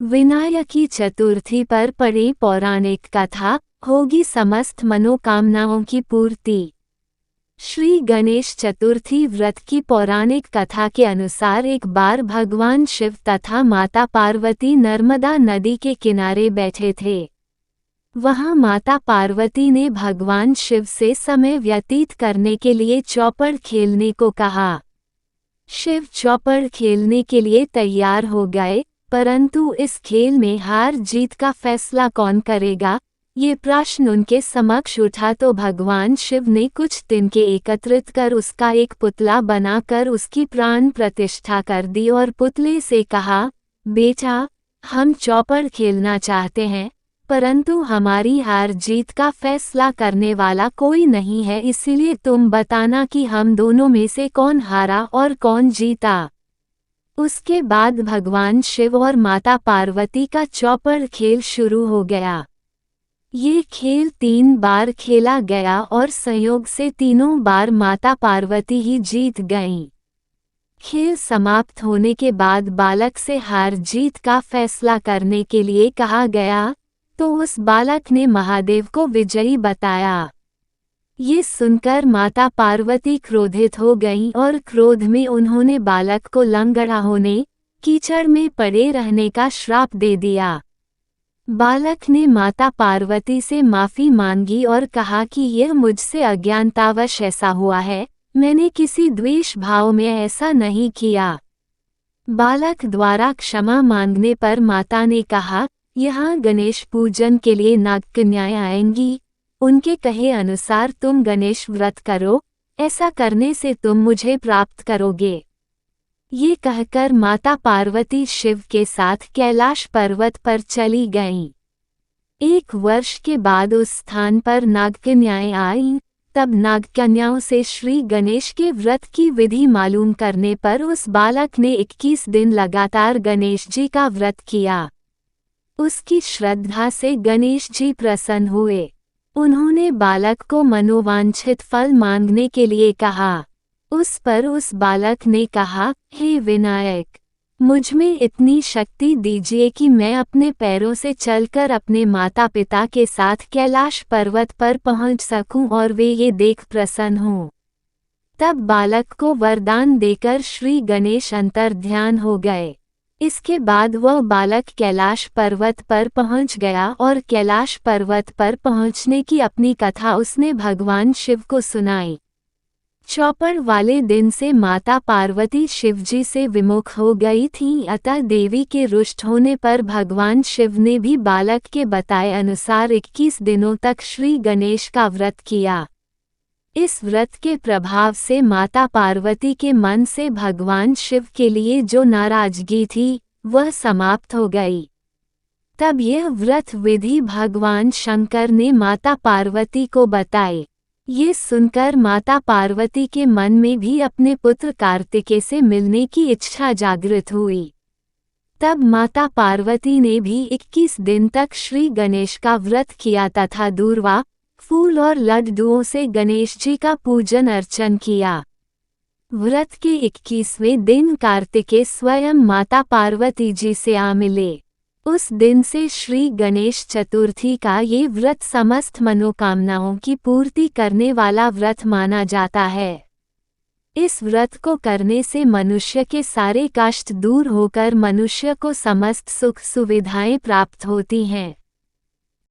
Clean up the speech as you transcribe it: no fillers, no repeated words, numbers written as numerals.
विनायकी चतुर्थी पर पढ़े पौराणिक कथा, होगी समस्त मनोकामनाओं की पूर्ति। श्री गणेश चतुर्थी व्रत की पौराणिक कथा के अनुसार एक बार भगवान शिव तथा माता पार्वती नर्मदा नदी के किनारे बैठे थे। वहां माता पार्वती ने भगवान शिव से समय व्यतीत करने के लिए चौपड़ खेलने को कहा। शिव चौपड़ खेलने के लिए तैयार हो गए, परंतु इस खेल में हार जीत का फैसला कौन करेगा, ये प्रश्न उनके समक्ष उठा तो भगवान शिव ने कुछ तिनके एकत्रित कर उसका एक पुतला बनाकर उसकी प्राण प्रतिष्ठा कर दी और पुतले से कहा, बेटा, हम चौपड़ खेलना चाहते हैं, परंतु हमारी हार जीत का फैसला करने वाला कोई नहीं है, इसलिए तुम बताना कि हम दोनों में से कौन हारा और कौन जीता। उसके बाद भगवान शिव और माता पार्वती का चौपड़ खेल शुरू हो गया। ये खेल 3 बार खेला गया और संयोग से तीनों बार माता पार्वती ही जीत गईं। खेल समाप्त होने के बाद बालक से हार जीत का फैसला करने के लिए कहा गया, तो उस बालक ने महादेव को विजयी बताया। ये सुनकर माता पार्वती क्रोधित हो गईं और क्रोध में उन्होंने बालक को लंगड़ा होने, कीचड़ में पड़े रहने का श्राप दे दिया। बालक ने माता पार्वती से माफी मांगी और कहा कि यह मुझसे अज्ञानतावश ऐसा हुआ है, मैंने किसी द्वेष भाव में ऐसा नहीं किया। बालक द्वारा क्षमा मांगने पर माता ने कहा, यहाँ गणेश पूजन के लिए नागकन्याएं आएंगी, उनके कहे अनुसार तुम गणेश व्रत करो, ऐसा करने से तुम मुझे प्राप्त करोगे। ये कहकर माता पार्वती शिव के साथ कैलाश पर्वत पर चली गईं। 1 वर्ष के बाद उस स्थान पर नागकन्याएं आईं। तब नागकन्याओं से श्री गणेश के व्रत की विधि मालूम करने पर उस बालक ने 21 दिन लगातार गणेश जी का व्रत किया। उसकी श्रद्धा से गणेश जी प्रसन्न हुए। उन्होंने बालक को मनोवांछित फल मांगने के लिए कहा। उस पर उस बालक ने कहा, हे विनायक, मुझ में इतनी शक्ति दीजिए कि मैं अपने पैरों से चलकर अपने माता पिता के साथ कैलाश पर्वत पर पहुंच सकूं और वे ये देख प्रसन्न हों। तब बालक को वरदान देकर श्री गणेश अंतर्ध्यान हो गए। इसके बाद वह बालक कैलाश पर्वत पर पहुंच गया और कैलाश पर्वत पर पहुंचने की अपनी कथा उसने भगवान शिव को सुनाई। चौपड़ वाले दिन से माता पार्वती शिवजी से विमुख हो गई थीं, अतः देवी के रुष्ट होने पर भगवान शिव ने भी बालक के बताए अनुसार 21 दिनों तक श्री गणेश का व्रत किया। इस व्रत के प्रभाव से माता पार्वती के मन से भगवान शिव के लिए जो नाराजगी थी, वह समाप्त हो गई। तब यह व्रत विधि भगवान शंकर ने माता पार्वती को बताई। ये सुनकर माता पार्वती के मन में भी अपने पुत्र कार्तिकेय से मिलने की इच्छा जागृत हुई। तब माता पार्वती ने भी 21 दिन तक श्री गणेश का व्रत किया तथा दूर्वा, फूल और लड्डुओं से गणेश जी का पूजन अर्चन किया। व्रत के 21वें दिन कार्तिकेय स्वयं माता पार्वती जी से आ मिले। उस दिन से श्री गणेश चतुर्थी का ये व्रत समस्त मनोकामनाओं की पूर्ति करने वाला व्रत माना जाता है। इस व्रत को करने से मनुष्य के सारे कष्ट दूर होकर मनुष्य को समस्त सुख सुविधाएं प्राप्त होती हैं।